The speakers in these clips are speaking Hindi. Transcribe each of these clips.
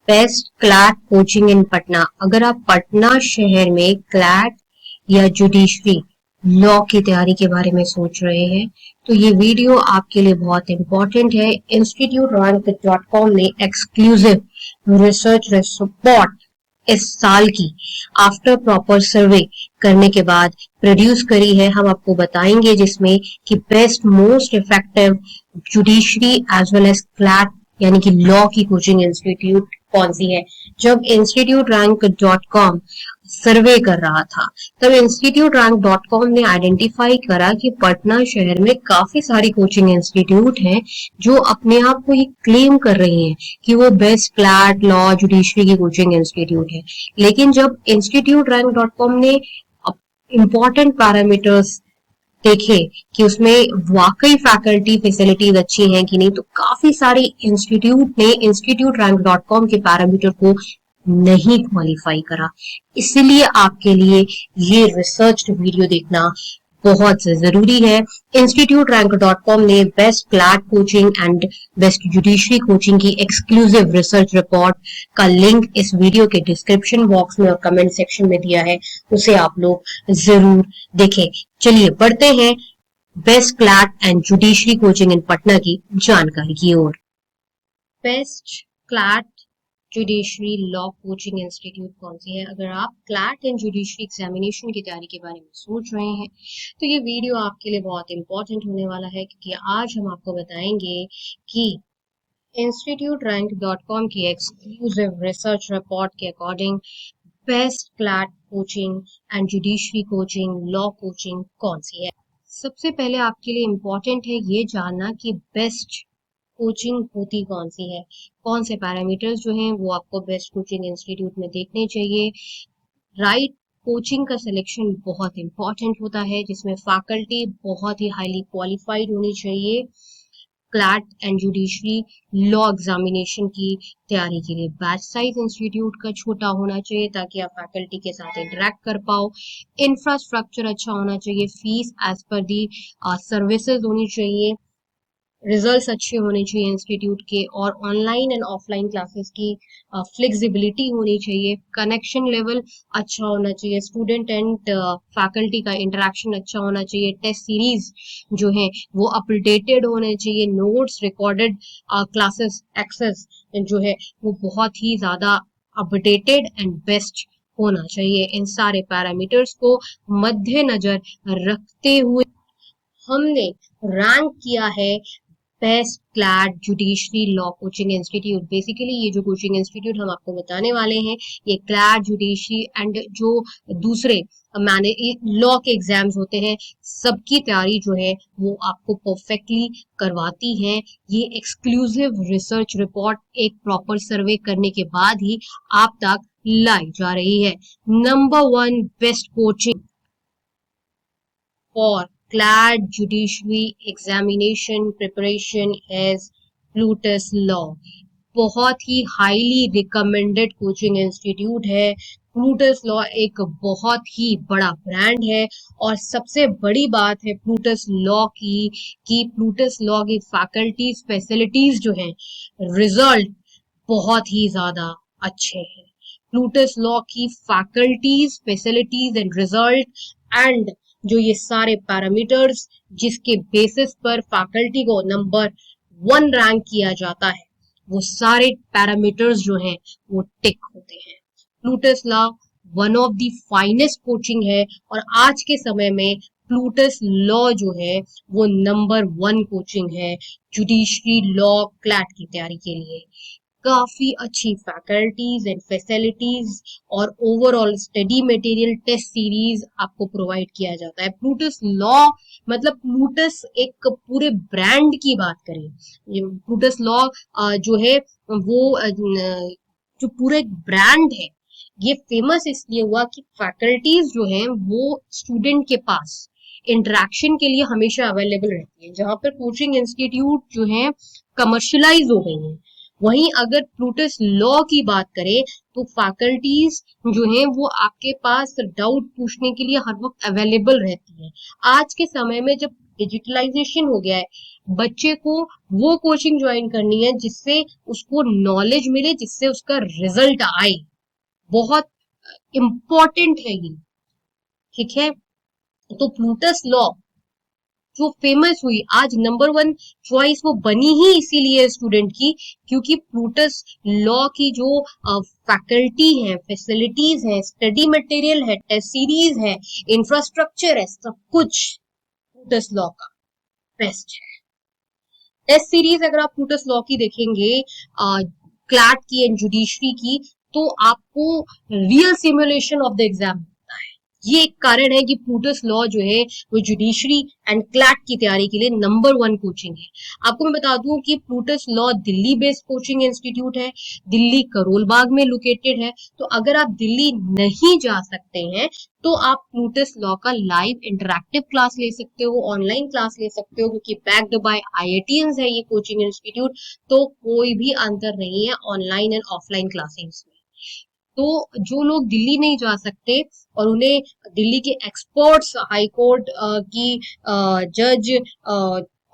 Best CLAT coaching in Patna. अगर आप पटना शहर में क्लैट या जुडिशरी लॉ की तैयारी के बारे में सोच रहे हैं तो ये वीडियो आपके लिए बहुत इंपॉर्टेंट है। instituterangkit.com ने एक्सक्लूसिव रिसर्च रिपोर्ट इस साल की आफ्टर प्रॉपर सर्वे करने के बाद प्रोड्यूस करी है। हम आपको बताएंगे जिसमें कि best most effective judiciary as well as CLAT यानी कि लॉ की कोचिंग इंस्टीट्यूट कौन सी है। जब instituterangkit.com सर्वे कर रहा था तब instituterangkit.com ने आइडेंटिफाई करा कि पटना शहर में काफी सारी कोचिंग इंस्टीट्यूट हैं जो अपने आप को ये क्लेम कर रही हैं कि वो बेस्ट क्लैट लॉ जुडिशरी की कोचिंग इंस्टीट्यूट है। लेकिन जब instituterangkit.com ने इंपॉर्टेंट पैरामीटर्स देखे कि उसमें वाकई फैकल्टी फैसिलिटीज अच्छी हैं कि नहीं, तो काफी सारे इंस्टीट्यूट ने instituterangkit.com के पैरामीटर को नहीं क्वालिफाई करा। इसलिए आपके लिए ये रिसर्च वीडियो देखना बहुत जरूरी है। instituterangkit.com ने best CLAT coaching and best judiciary coaching की एक्सक्लूसिव रिसर्च रिपोर्ट का लिंक इस वीडियो के डिस्क्रिप्शन बॉक्स में और कमेंट सेक्शन में दिया है, उसे आप लोग जरूर देखें। चलिए बढ़ते हैं best CLAT and judiciary coaching in Patna की जानकारी की ओर। Best CLAT judiciary law coaching institute कौन सी है। अगर आप क्लैट एंड जुडिशरी एग्जामिनेशन की तैयारी के बारे में सोच रहे हैं तो ये वीडियो आपके लिए बहुत इंपॉर्टेंट होने वाला है, क्योंकि आज हम आपको बताएंगे कि instituterangkit.com की एक्सक्लूसिव रिसर्च रिपोर्ट के according best CLAT coaching and judiciary coaching law coaching कौन सी है। सबसे पहले आपके लिए इम्पोर्टेंट है ये जानना कि बेस्ट कोचिंग होती कौन सी है, कौन से पैरामीटर्स जो हैं वो आपको बेस्ट कोचिंग इंस्टीट्यूट में देखने चाहिए। राइट कोचिंग का सिलेक्शन बहुत इंपॉर्टेंट होता है, जिसमें फैकल्टी बहुत ही हाईली क्वालिफाइड होनी चाहिए। CLAT and judiciary law examination की तैयारी के लिए बैच साइज इंस्टीट्यूट का छोटा होना चाहिए ताकि आप फैकल्टी के साथ इंटरेक्ट कर पाओ। इंफ्रास्ट्रक्चर अच्छा होना चाहिए, fees as per the services होनी चाहिए, रिजल्ट्स अच्छे होने चाहिए इंस्टीट्यूट के, और ऑनलाइन एंड ऑफलाइन क्लासेस की फ्लेक्सिबिलिटी होनी चाहिए। कनेक्शन लेवल अच्छा होना चाहिए, स्टूडेंट एंड फैकल्टी का इंटरेक्शन अच्छा होना चाहिए। टेस्ट सीरीज जो है वो अपडेटेड होने चाहिए। नोट्स रिकॉर्डेड क्लासेस एक्सेस जो है वो बहुत ही ज्यादा अपडेटेड एंड बेस्ट होना चाहिए। इन सारे पैरामीटर्स को मद्देनजर रखते हुए हमने रैंक किया है best CLAT judiciary law coaching institute. Basically ये जो कोचिंग इंस्टीट्यूट हम आपको बताने वाले हैं ये क्लैट जुडिशरी एंड जो दूसरे लॉ के एग्जाम्स होते हैं सबकी तैयारी जो है वो आपको परफेक्टली करवाती हैं। ये एक्सक्लूसिव रिसर्च रिपोर्ट एक प्रॉपर सर्वे करने के बाद ही आप तक लाई जा रही है। Number 1 best coaching for CLAT judiciary examination preparation is Plutus Law। बहुत ही हाईली रिकमेंडेड कोचिंग इंस्टीट्यूट है। प्लूटस लॉ एक बहुत ही बड़ा ब्रांड है, और सबसे बड़ी बात है प्लूटस लॉ की कि प्लूटस लॉ की फैकल्टीज फैसिलिटीज जो हैं रिजल्ट बहुत ही ज्यादा अच्छे हैं। प्लूटस लॉ की faculties facilities and result and जो ये सारे पैरामीटर्स जिसके बेसिस पर फैकल्टी को नंबर 1 रैंक किया जाता है, वो सारे पैरामीटर्स जो हैं वो टिक होते हैं। Plutus law one of the finest coaching है, और आज के समय में प्लूटस लॉ जो है वो नंबर 1 कोचिंग है जुडिशरी लॉ क्लैट की तैयारी के लिए। काफी अच्छी फैकल्टीज एंड फैसिलिटीज और overall study material test series आपको प्रोवाइड किया जाता है। प्लूटस लॉ मतलब प्लूटस एक पूरे ब्रांड की बात करें, प्लूटस लॉ जो है वो जो पूरे ब्रांड है ये फेमस इसलिए हुआ कि फैकल्टीज जो हैं वो स्टूडेंट के पास इंटरेक्शन के लिए हमेशा अवेलेबल रहती है। जहां पर कोचिंग इंस्टीट्यूट जो है कमर्शलाइज हो गई हैं, वहीं अगर प्लूटस लॉ की बात करें तो फैकल्टीज जो हैं वो आपके पास डाउट पूछने के लिए हर वक्त अवेलेबल रहती है। आज के समय में जब डिजिटलाइजेशन हो गया है, बच्चे को वो कोचिंग ज्वाइन करनी है जिससे उसको नॉलेज मिले, जिससे उसका रिजल्ट आए। बहुत इंपॉर्टेंट है ये, ठीक है। तो प्लूटस लॉ जो फेमस हुई, आज नंबर 1 चॉइस वो बनी ही इसीलिए स्टूडेंट की, क्योंकि प्लूटस लॉ की जो फैकल्टी है, फैसिलिटीज है, स्टडी मटेरियल है, टेस्ट सीरीज है, इंफ्रास्ट्रक्चर है, सब कुछ प्लूटस लॉ का बेस्ट है। टेस्ट सीरीज अगर आप प्लूटस लॉ की देखेंगे, क्लैट की एंड जुडिशरी की, तो आपको real simulation of the exam, ये एक कारण है कि प्लूटस लॉ जो है वो जुडिशरी एंड क्लैट की तैयारी के लिए नंबर 1 कोचिंग है। आपको मैं बता दूं कि Plutus law Delhi based coaching institute है, दिल्ली करोल बाग में लोकेटेड है। तो अगर आप दिल्ली नहीं जा सकते हैं तो आप प्लूटस लॉ का लाइव इंटरैक्टिव क्लास ले सकते हो, ऑनलाइन क्लास ले सकते हो, क्योंकि बैक्ड बाय आईआईटीएंस है ये कोचिंग इंस्टीट्यूट। तो कोई भी अंतर नहीं है ऑनलाइन एंड ऑफलाइन क्लासेस में। तो जो लोग दिल्ली नहीं जा सकते और उन्हें दिल्ली के एक्सपर्ट्स, हाई कोर्ट की जज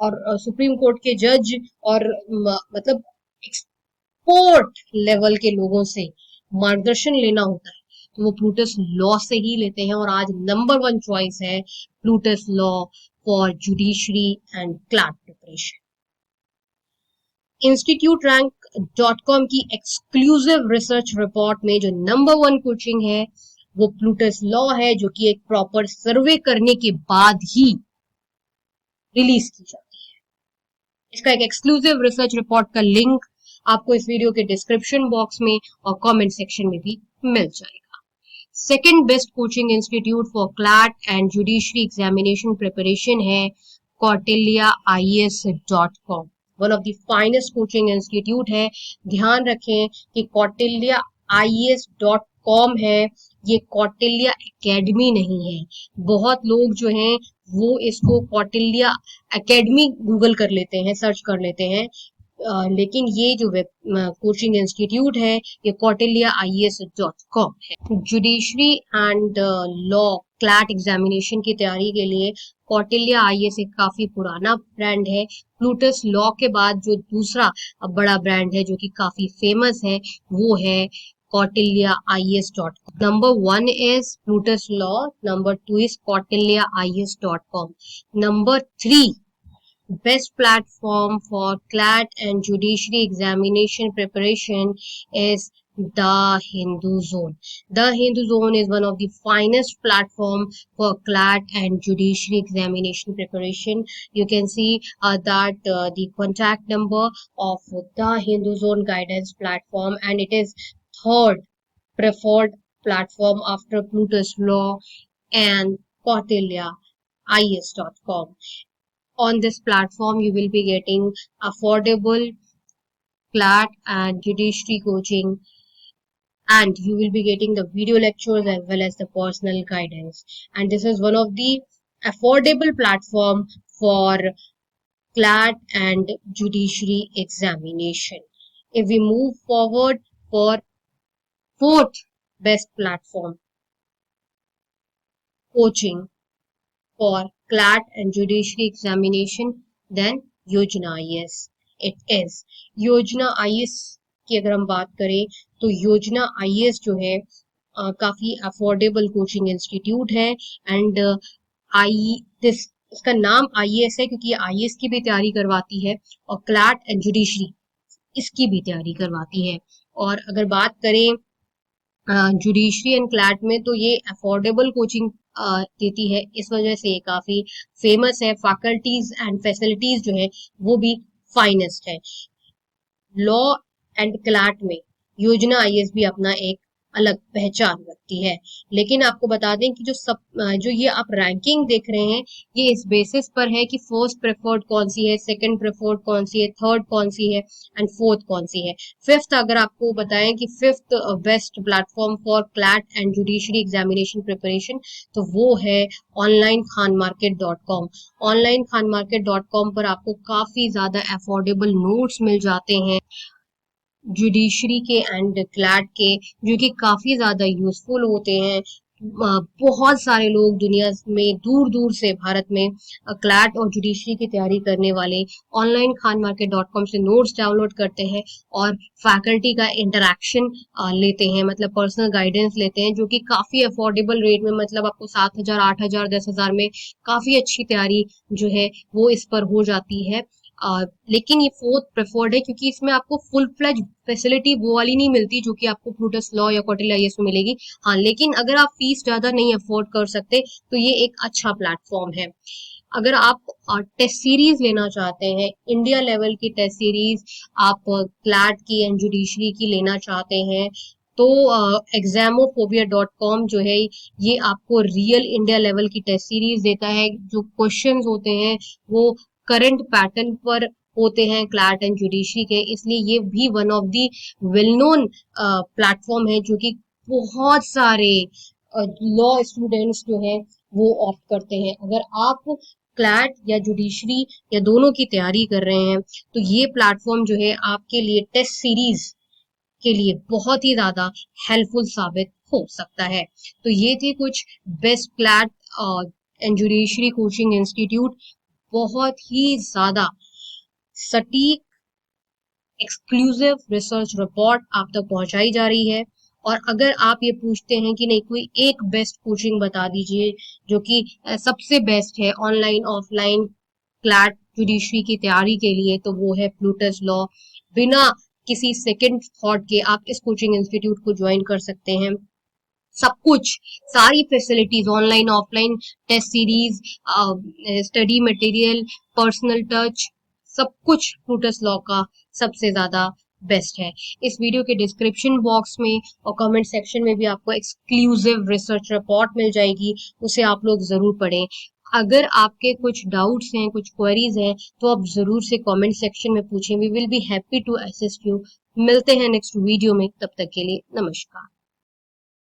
और सुप्रीम कोर्ट के जज और मतलब एक्सपर्ट लेवल के लोगों से मार्गदर्शन लेना होता है, तो वो प्लूटस लॉ से ही लेते हैं। और आज नंबर 1 चॉइस है Plutus law for judiciary and CLAT preparation. instituterrank.com की एक्सक्लूसिव रिसर्च रिपोर्ट में जो नंबर 1 कोचिंग है वो प्लूटस लॉ है, जो कि एक प्रॉपर सर्वे करने के बाद ही रिलीज की जाती है। इसका एक एक्सक्लूसिव रिसर्च रिपोर्ट का लिंक आपको इस वीडियो के डिस्क्रिप्शन बॉक्स में और कमेंट सेक्शन में भी मिल जाएगा। Second best coaching institute for CLAT and judiciary examination preparation है kautilya.ias.com, one of the finest coaching institute है। ध्यान रखें कि kautilya.ias.com है, ये कौटिल्य एकेडमी नहीं है। बहुत लोग जो हैं वो इसको कौटिल्य एकेडमी गूगल कर लेते हैं, सर्च कर लेते हैं, लेकिन ये जो कोचिंग इंस्टीट्यूट है ये kautilya.ias.com है। Judiciary and law CLAT examination की तैयारी के लिए कौटिल्य आईएएस एक काफी पुराना ब्रांड है। प्लूटस लॉ के बाद जो दूसरा बड़ा ब्रांड है जो कि काफी फेमस है वो है kautilya.ias.com. Number 1 is Plutus Law. Number 2 is kautilya.ias.com. Number 3 best platform for CLAT and judiciary examination preparation is The Hindu Zone. The Hindu Zone is one of the finest platform for CLAT and judiciary examination preparation. You can see that the contact number of The Hindu Zone guidance platform, and it is third preferred platform after Plutus Law and kautilya.ias.com. On this platform, you will be getting affordable CLAT and judiciary coaching, and you will be getting the video lectures as well as the personal guidance. And this is one of the affordable platform for CLAT and judiciary examination. If we move forward for fourth best platform coaching for CLAT and judiciary examination, then योजना आईएएस it is. योजना आईएएस की अगर हम बात करें तो योजना आईएएस जो है काफी अफोर्डेबल कोचिंग इंस्टीट्यूट है, एंड इसका नाम आईएएस है क्योंकि आईएएस की भी तैयारी करवाती है और क्लैट एंड जुडिशरी इसकी भी तैयारी करवाती है। और अगर बात करें जुडिशरी एंड क्लैट में तो ये अफोर्डेबल कोचिंग देती है, इस वजह से ये काफी फेमस है। फैकल्टीज एंड फैसिलिटीज जो है वो भी फाइनेस्ट है। लॉ एंड क्लैट में योजना आईएएस भी अपना एक अलग पहचान रखती है। लेकिन आपको बता दें कि जो ये आप रैंकिंग देख रहे हैं ये इस बेसिस पर है कि फर्स्ट प्रेफर्ड कौन सी है, सेकंड प्रेफर्ड कौन सी है, थर्ड कौन सी है एंड फोर्थ कौन सी है। फिफ्थ अगर आपको बताएं कि fifth best platform for CLAT and judiciary examination preparation तो वो है onlinekhanmarket.com। onlinekhanmarket.com पर आपको काफी ज्यादा अफोर्डेबल नोट्स मिल जाते हैं जुडिशरी के एंड क्लैट के, जो कि काफी ज्यादा यूजफुल होते हैं। बहुत सारे लोग दुनिया में दूर दूर से भारत में क्लैट और जुडिशरी की तैयारी करने वाले ऑनलाइन खानमार्केट.com से नोट्स डाउनलोड करते हैं और फैकल्टी का इंटरेक्शन लेते हैं, मतलब पर्सनल गाइडेंस लेते हैं, जो कि काफी अफोर्डेबल रेट में, मतलब आपको 7,000, 8,000, 10,000 में काफी अच्छी तैयारी जो है वो इस पर हो जाती है। लेकिन ये फोर्थ प्रेफर्ड है क्योंकि इसमें आपको फुल फ्लेज फैसिलिटी वो वाली नहीं मिलती जो कि आपको प्लूटस लॉ या क्वार्टरली आईएएस में मिलेगी। हाँ, लेकिन अगर आप फीस ज्यादा नहीं अफोर्ड कर सकते तो ये एक अच्छा प्लेटफॉर्म है। अगर आप टेस्ट सीरीज लेना चाहते हैं, इंडिया लेवल की टेस्ट सीरीज आप क्लैट की एंड जुडिशरी की लेना चाहते हैं, तो examophobia.com जो है ये आपको रियल इंडिया लेवल की टेस्ट सीरीज देता है। जो क्वेश्चंस होते हैं वो करंट पैटर्न पर होते हैं क्लैट एंड जुडिशरी के, इसलिए ये भी one of the well known platform है जो कि बहुत सारे लॉ स्टूडेंट्स जो है वो ऑप्ट करते हैं। अगर आप क्लैट या जुडिशरी या दोनों की तैयारी कर रहे हैं तो ये प्लेटफॉर्म जो है आपके लिए टेस्ट सीरीज के लिए बहुत ही ज्यादा हेल्पफुल साबित हो सकता है। तो ये थे कुछ best CLAT and judiciary coaching institute. बहुत ही ज्यादा सटीक एक्सक्लूसिव रिसर्च रिपोर्ट आप तक पहुंचाई जा रही है। और अगर आप ये पूछते हैं कि नहीं कोई एक बेस्ट कोचिंग बता दीजिए जो कि सबसे बेस्ट है ऑनलाइन ऑफलाइन क्लैट जुडिशरी की तैयारी के लिए, तो वो है प्लूटस लॉ। बिना किसी सेकंड थॉट के आप इस कोचिंग इंस्टीट्यूट को ज्वाइन कर सकते हैं। सब कुछ, सारी facilities, online offline test series, study material, personal touch, सब कुछ प्लूटस लॉ का सबसे ज्यादा बेस्ट है। इस वीडियो के डिस्क्रिप्शन बॉक्स में और कमेंट सेक्शन में भी आपको एक्सक्लूसिव रिसर्च रिपोर्ट मिल जाएगी, उसे आप लोग जरूर पढ़ें। अगर आपके कुछ डाउट्स हैं, कुछ क्वेरीज हैं, तो आप जरूर से कमेंट सेक्शन में पूछें। We will be happy to assist you. मिलते हैं नेक्स्ट वीडियो में, तब तक के लिए नमस्कार।